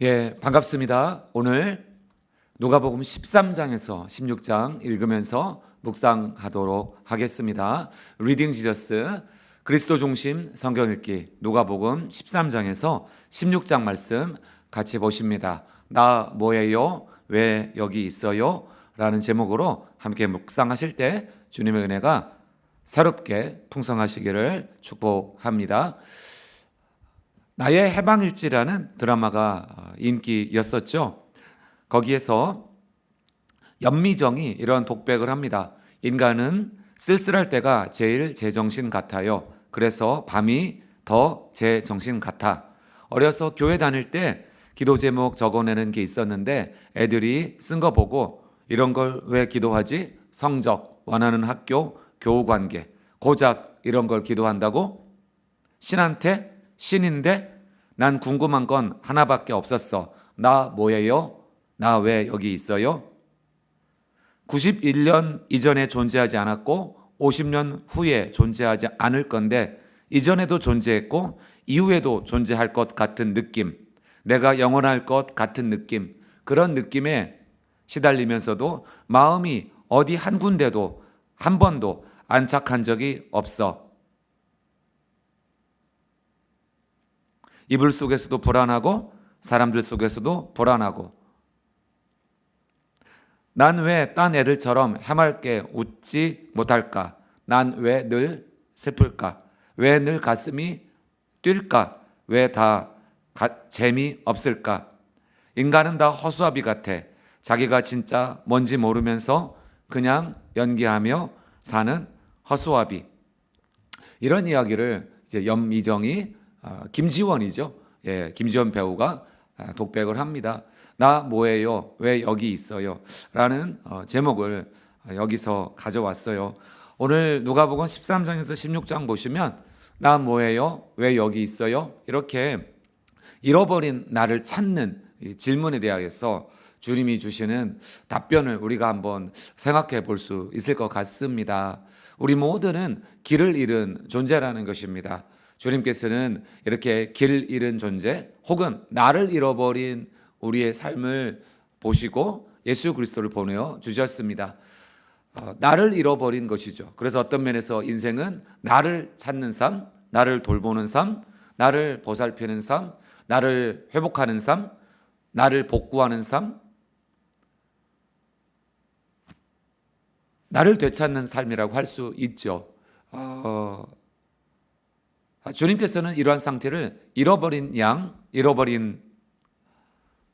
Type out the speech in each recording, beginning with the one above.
예, 반갑습니다. 오늘 누가복음 13장에서 16장 읽으면서 묵상하도록 하겠습니다. 리딩 지저스 그리스도 중심 성경 읽기 누가복음 13장에서 16장 말씀 같이 보십니다. 나 뭐예요? 왜 여기 있어요? 라는 제목으로 함께 묵상하실 때 주님의 은혜가 새롭게 풍성하시기를 축복합니다. 나의 해방일지라는 드라마가 인기였었죠. 거기에서 연미정이 이런 독백을 합니다. 인간은 쓸쓸할 때가 제일 제정신 같아요. 그래서 밤이 더 제정신 같아. 어려서 교회 다닐 때 기도 제목 적어내는 게 있었는데 애들이 쓴 거 보고 이런 걸 왜 기도하지? 성적, 원하는 학교, 교우관계, 고작 이런 걸 기도한다고? 신한테? 신인데 난 궁금한 건 하나밖에 없었어. 나 뭐예요? 나 왜 여기 있어요? 91년 이전에 존재하지 않았고 50년 후에 존재하지 않을 건데 이전에도 존재했고 이후에도 존재할 것 같은 느낌, 내가 영원할 것 같은 느낌, 그런 느낌에 시달리면서도 마음이 어디 한 군데도 한 번도 안착한 적이 없어. 이불 속에서도 불안하고 사람들 속에서도 불안하고 난 왜 딴 애들처럼 해맑게 웃지 못할까? 난 왜 늘 슬플까? 왜 늘 가슴이 뛸까? 왜 다 재미없을까? 인간은 다 허수아비 같아. 자기가 진짜 뭔지 모르면서 그냥 연기하며 사는 허수아비. 이런 이야기를 이제 연미정이 김지원이죠. 예, 김지원 배우가 독백을 합니다. 나 뭐예요? 왜 여기 있어요? 라는 제목을 여기서 가져왔어요. 오늘 누가복음 13장에서 16장 보시면 나 뭐예요? 왜 여기 있어요? 이렇게 잃어버린 나를 찾는 질문에 대하여서 주님이 주시는 답변을 우리가 한번 생각해 볼 수 있을 것 같습니다. 우리 모두는 길을 잃은 존재라는 것입니다. 주님께서는 이렇게 길 잃은 존재 혹은 나를 잃어버린 우리의 삶을 보시고 예수 그리스도를 보내어 주셨습니다. 나를 잃어버린 것이죠. 그래서 어떤 면에서 인생은 나를 찾는 삶, 나를 돌보는 삶, 나를 보살피는 삶, 나를 회복하는 삶, 나를 복구하는 삶, 나를 되찾는 삶이라고 할 수 있죠. 주님께서는 이러한 상태를 잃어버린 양, 잃어버린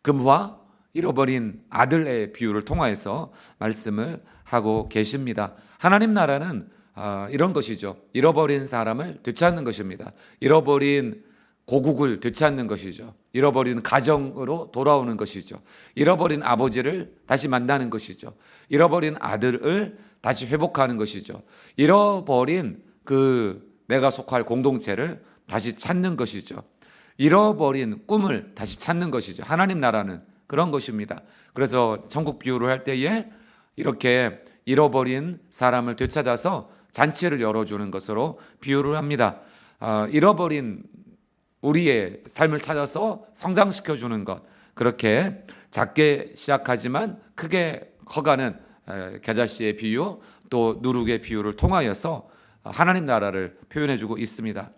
금화, 잃어버린 아들의 비유를 통하여서 말씀을 하고 계십니다. 하나님 나라는 이런 것이죠. 잃어버린 사람을 되찾는 것입니다. 잃어버린 고국을 되찾는 것이죠. 잃어버린 가정으로 돌아오는 것이죠. 잃어버린 아버지를 다시 만나는 것이죠. 잃어버린 아들을 다시 회복하는 것이죠. 잃어버린 내가 속할 공동체를 다시 찾는 것이죠. 잃어버린 꿈을 다시 찾는 것이죠. 하나님 나라는 그런 것입니다. 그래서 천국 비유를 할 때에 이렇게 잃어버린 사람을 되찾아서 잔치를 열어주는 것으로 비유를 합니다. 잃어버린 우리의 삶을 찾아서 성장시켜주는 것, 그렇게 작게 시작하지만 크게 커가는 겨자씨의 비유, 또 누룩의 비유를 통하여서 하나님 나라를 표현해주고 있습니다.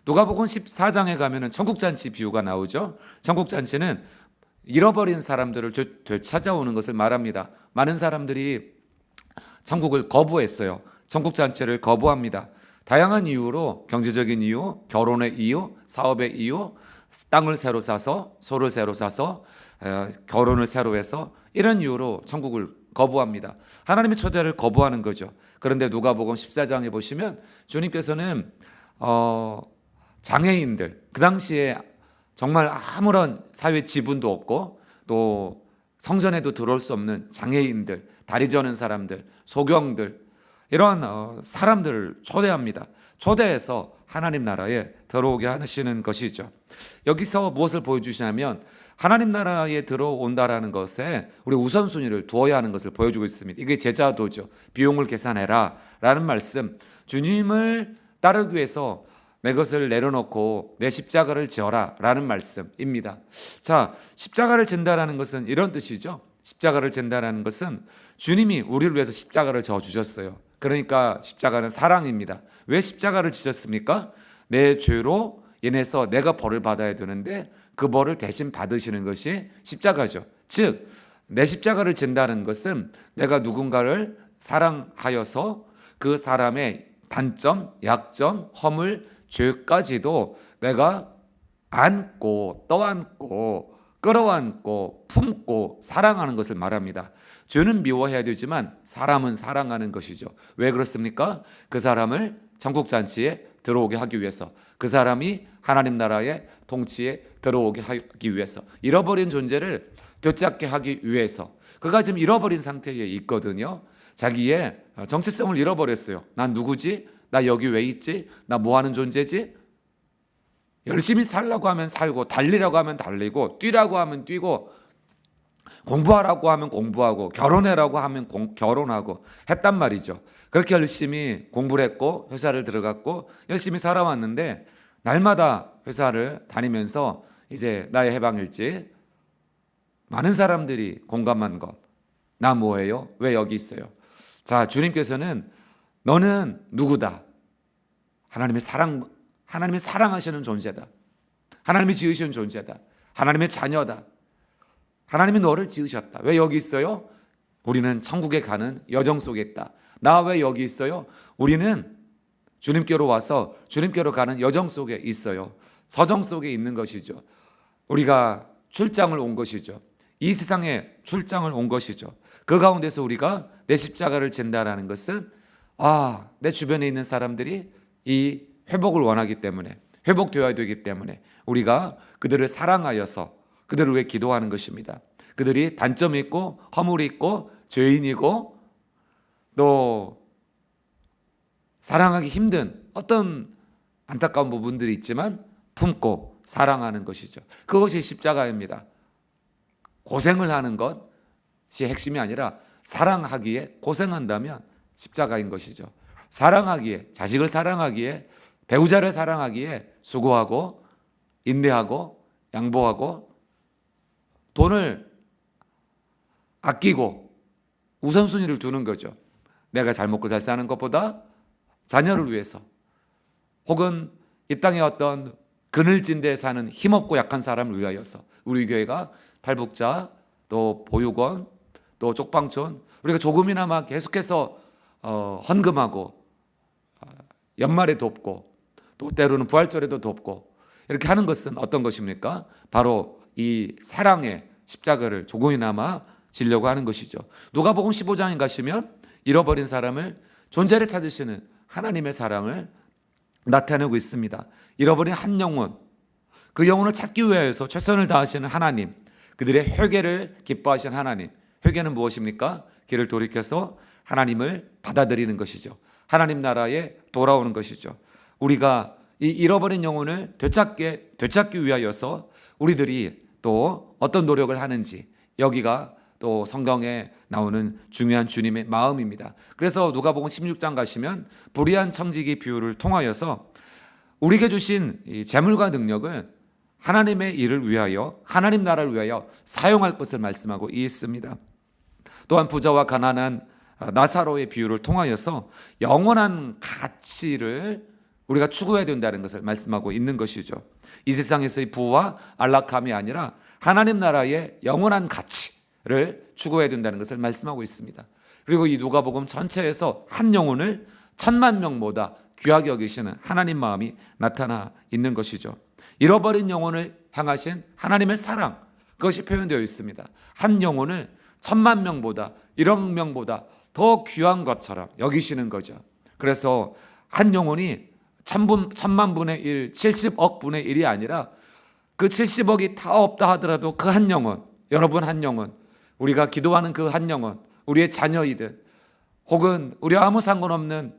누가복음 14장에 가면은 천국잔치 비유가 나오죠. 천국잔치는 잃어버린 사람들을 되찾아오는 것을 말합니다. 많은 사람들이 천국을 거부했어요. 천국잔치를 거부합니다. 다양한 이유로 경제적인 이유, 결혼의 이유, 사업의 이유, 땅을 새로 사서, 소를 새로 사서, 결혼을 새로 해서 이런 이유로 천국을 거부합니다. 하나님의 초대를 거부하는 거죠. 그런데 누가복음 14장에 보시면 주님께서는 장애인들, 그 당시에 정말 아무런 사회 지분도 없고 또 성전에도 들어올 수 없는 장애인들, 다리 저는 사람들, 소경들, 이러한 사람들을 초대합니다. 초대해서 하나님 나라에 들어오게 하시는 것이죠. 여기서 무엇을 보여주시냐면 하나님 나라에 들어온다라는 것에 우리 우선순위를 두어야 하는 것을 보여주고 있습니다. 이게 제자도죠. 비용을 계산해라 라는 말씀, 주님을 따르기 위해서 내 것을 내려놓고 내 십자가를 지어라 라는 말씀입니다. 자, 십자가를 진다라는 것은 이런 뜻이죠. 십자가를 진다라는 것은 주님이 우리를 위해서 십자가를 져 주셨어요. 그러니까 십자가는 사랑입니다. 왜 십자가를 지셨습니까? 내 죄로 인해서 내가 벌을 받아야 되는데 그 벌을 대신 받으시는 것이 십자가죠. 즉, 내 십자가를 진다는 것은 내가 누군가를 사랑하여서 그 사람의 단점, 약점, 허물, 죄까지도 내가 안고 떠안고 끌어안고 품고 사랑하는 것을 말합니다. 죄는 미워해야 되지만 사람은 사랑하는 것이죠. 왜 그렇습니까? 그 사람을 천국잔치에 들어오게 하기 위해서, 그 사람이 하나님 나라의 통치에 들어오게 하기 위해서, 잃어버린 존재를 되찾게 하기 위해서. 그가 지금 잃어버린 상태에 있거든요. 자기의 정체성을 잃어버렸어요. 난 누구지? 나 여기 왜 있지? 나 뭐 하는 존재지? 열심히 살라고 하면 살고, 달리라고 하면 달리고, 뛰라고 하면 뛰고, 공부하라고 하면 공부하고, 결혼해라고 하면 결혼하고 했단 말이죠. 그렇게 열심히 공부를 했고 회사를 들어갔고 열심히 살아왔는데, 날마다 회사를 다니면서 이제 나의 해방일지 많은 사람들이 공감한 것, 나 뭐예요? 왜 여기 있어요? 자, 주님께서는 너는 누구다? 하나님의 사랑하시는 존재다. 하나님이 지으신 존재다. 하나님의 자녀다. 하나님이 너를 지으셨다. 왜 여기 있어요? 우리는 천국에 가는 여정 속에 있다. 나 왜 여기 있어요? 우리는 주님께로 와서 주님께로 가는 여정 속에 있어요. 서정 속에 있는 것이죠. 우리가 출장을 온 것이죠. 이 세상에 출장을 온 것이죠. 그 가운데서 우리가 내 십자가를 진다라는 것은 내 주변에 있는 사람들이 이 회복을 원하기 때문에, 회복되어야 되기 때문에 우리가 그들을 사랑하여서 그들을 위해 기도하는 것입니다. 그들이 단점이 있고 허물이 있고 죄인이고 또 사랑하기 힘든 어떤 안타까운 부분들이 있지만 품고 사랑하는 것이죠. 그것이 십자가입니다. 고생을 하는 것이 핵심이 아니라 사랑하기에 고생한다면 십자가인 것이죠. 사랑하기에, 자식을 사랑하기에, 배우자를 사랑하기에 수고하고 인내하고 양보하고 돈을 아끼고 우선순위를 두는 거죠. 내가 잘 먹고 잘 사는 것보다 자녀를 위해서, 혹은 이 땅에 어떤 그늘진 데에 사는 힘없고 약한 사람을 위하여서 우리 교회가 탈북자, 또 보육원, 또 쪽방촌, 우리가 조금이나마 계속해서 헌금하고 연말에 돕고 또 때로는 부활절에도 돕고 이렇게 하는 것은 어떤 것입니까? 바로 이 사랑의 십자가를 조금이나마 지려고 하는 것이죠. 누가복음 15장에 가시면 잃어버린 사람을, 존재를 찾으시는 하나님의 사랑을 나타내고 있습니다. 잃어버린 한 영혼, 그 영혼을 찾기 위해서 최선을 다하시는 하나님, 그들의 회개를 기뻐하시는 하나님. 회개는 무엇입니까? 길을 돌이켜서 하나님을 받아들이는 것이죠. 하나님 나라에 돌아오는 것이죠. 우리가 이 잃어버린 영혼을 되찾기 위하여서 우리들이 또 어떤 노력을 하는지, 여기가 또 성경에 나오는 중요한 주님의 마음입니다. 그래서 누가복음 16장 가시면 불의한 청지기 비유를 통하여서 우리에게 주신 이 재물과 능력을 하나님의 일을 위하여, 하나님 나라를 위하여 사용할 것을 말씀하고 있습니다. 또한 부자와 가난한 나사로의 비유를 통하여서 영원한 가치를 우리가 추구해야 된다는 것을 말씀하고 있는 것이죠. 이 세상에서의 부와 안락함이 아니라 하나님 나라의 영원한 가치를 추구해야 된다는 것을 말씀하고 있습니다. 그리고 이 누가복음 전체에서 한 영혼을 1000만 명보다 귀하게 여기시는 하나님 마음이 나타나 있는 것이죠. 잃어버린 영혼을 향하신 하나님의 사랑, 그것이 표현되어 있습니다. 한 영혼을 1000만 명보다, 1억 명보다 더 귀한 것처럼 여기시는 거죠. 그래서 한 영혼이 1000만 분의 1, 70억 분의 1이 아니라 그 70억이 다 없다 하더라도 그 한 영혼, 여러분 한 영혼, 우리가 기도하는 그 한 영혼, 우리의 자녀이든 혹은 우리와 아무 상관없는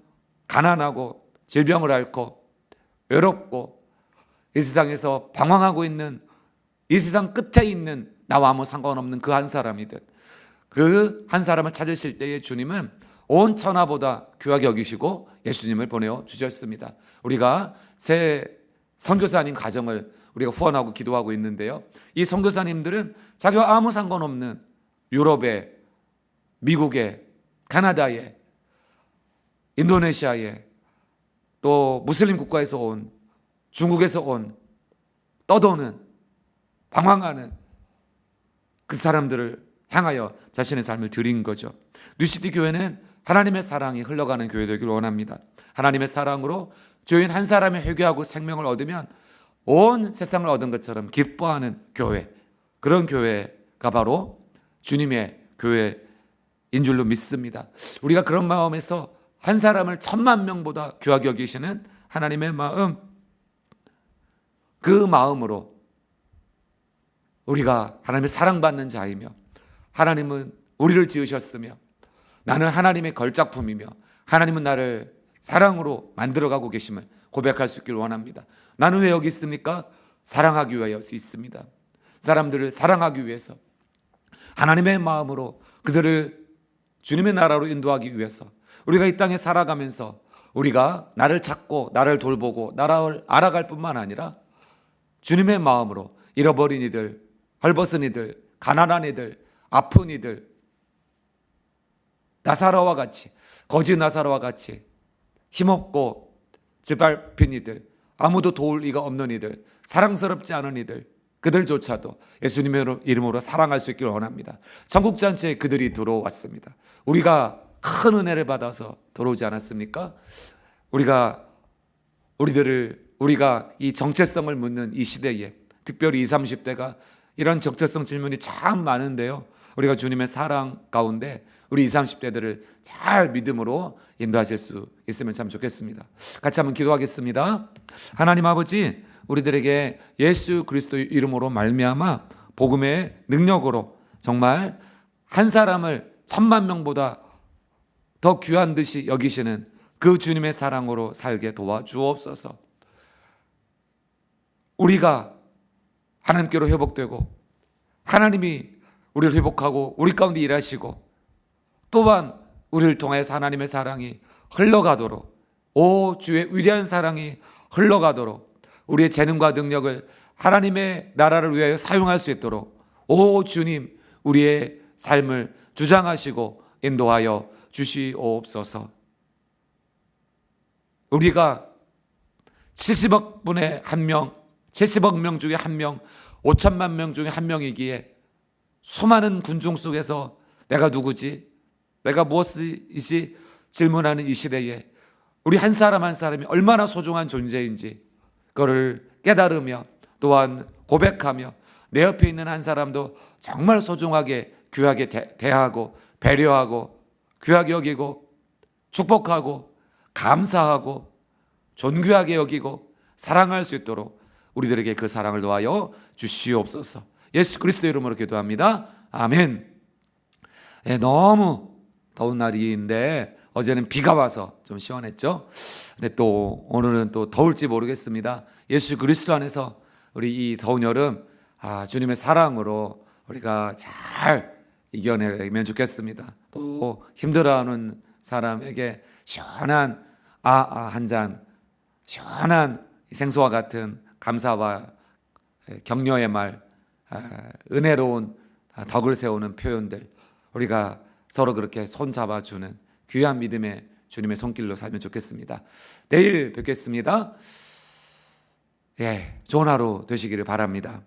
가난하고 질병을 앓고 외롭고 이 세상에서 방황하고 있는, 이 세상 끝에 있는 나와 아무 상관없는 그 한 사람이든 그 한 사람을 찾으실 때에 주님은 온 천하보다 귀하게 여기시고 예수님을 보내어 주셨습니다. 우리가 새 선교사님 가정을 우리가 후원하고 기도하고 있는데요, 이 선교사님들은 자기와 아무 상관없는 유럽에, 미국에, 캐나다에, 인도네시아에, 또 무슬림 국가에서 온, 중국에서 온, 떠도는, 방황하는 그 사람들을 향하여 자신의 삶을 드린 거죠. 뉴시티 교회는 하나님의 사랑이 흘러가는 교회 되기를 원합니다. 하나님의 사랑으로 죄인 한 사람이 회개하고 생명을 얻으면 온 세상을 얻은 것처럼 기뻐하는 교회, 그런 교회가 바로 주님의 교회인 줄로 믿습니다. 우리가 그런 마음에서 한 사람을 10,000,000명보다 귀하게 여기시는 하나님의 마음, 그 마음으로 우리가 하나님의 사랑받는 자이며, 하나님은 우리를 지으셨으며 나는 하나님의 걸작품이며 하나님은 나를 사랑으로 만들어가고 계심을 고백할 수 있길 원합니다. 나는 왜 여기 있습니까? 사랑하기 위하여 있습니다. 사람들을 사랑하기 위해서, 하나님의 마음으로 그들을 주님의 나라로 인도하기 위해서, 우리가 이 땅에 살아가면서 우리가 나를 찾고 나를 돌보고 나를 알아갈 뿐만 아니라 주님의 마음으로 잃어버린 이들, 헐벗은 이들, 가난한 이들, 아픈 이들, 나사로와 같이, 거지 나사로와 같이 힘없고 짓밟힌 이들, 아무도 도울 이가 없는 이들, 사랑스럽지 않은 이들, 그들조차도 예수님의 이름으로 사랑할 수 있기를 원합니다. 전국잔치에 그들이 들어왔습니다. 우리가 큰 은혜를 받아서 들어오지 않았습니까? 우리가 이 정체성을 묻는 이 시대에, 특별히 20, 30대가 이런 정체성 질문이 참 많은데요, 우리가 주님의 사랑 가운데 우리 20, 30대들을 잘 믿음으로 인도하실 수 있으면 참 좋겠습니다. 같이 한번 기도하겠습니다. 하나님 아버지, 우리들에게 예수 그리스도의 이름으로 말미암아 복음의 능력으로 정말 한 사람을 10,000,000명보다 더 귀한 듯이 여기시는 그 주님의 사랑으로 살게 도와주옵소서. 우리가 하나님께로 회복되고 하나님이 우리를 회복하고 우리 가운데 일하시고 또한 우리를 통해서 하나님의 사랑이 흘러가도록, 오 주의 위대한 사랑이 흘러가도록 우리의 재능과 능력을 하나님의 나라를 위하여 사용할 수 있도록 오 주님 우리의 삶을 주장하시고 인도하여 주시옵소서. 우리가 70억 분의 한 명, 70억 명 중에 한 명, 5천만 명 중에 한 명이기에 수많은 군중 속에서 내가 누구지? 내가 무엇이지? 질문하는 이 시대에 우리 한 사람 한 사람이 얼마나 소중한 존재인지 그거를 깨달으며 또한 고백하며 내 옆에 있는 한 사람도 정말 소중하게 귀하게 대하고 배려하고 귀하게 여기고 축복하고 감사하고 존귀하게 여기고 사랑할 수 있도록 우리들에게 그 사랑을 도와여 주시옵소서. 예수 그리스도의 이름으로 기도합니다. 아멘. 너무 더운 날인데 어제는 비가 와서 좀 시원했죠. 근데 또 오늘은 또 더울지 모르겠습니다. 예수 그리스도 안에서 우리 이 더운 여름 주님의 사랑으로 우리가 잘 이겨내면 좋겠습니다. 또 힘들어하는 사람에게 시원한 한 잔, 시원한 생수와 같은 감사와 격려의 말, 은혜로운 덕을 세우는 표현들, 우리가 서로 그렇게 손 잡아주는 귀한 믿음의 주님의 손길로 살면 좋겠습니다. 내일 뵙겠습니다. 좋은 하루 되시기를 바랍니다.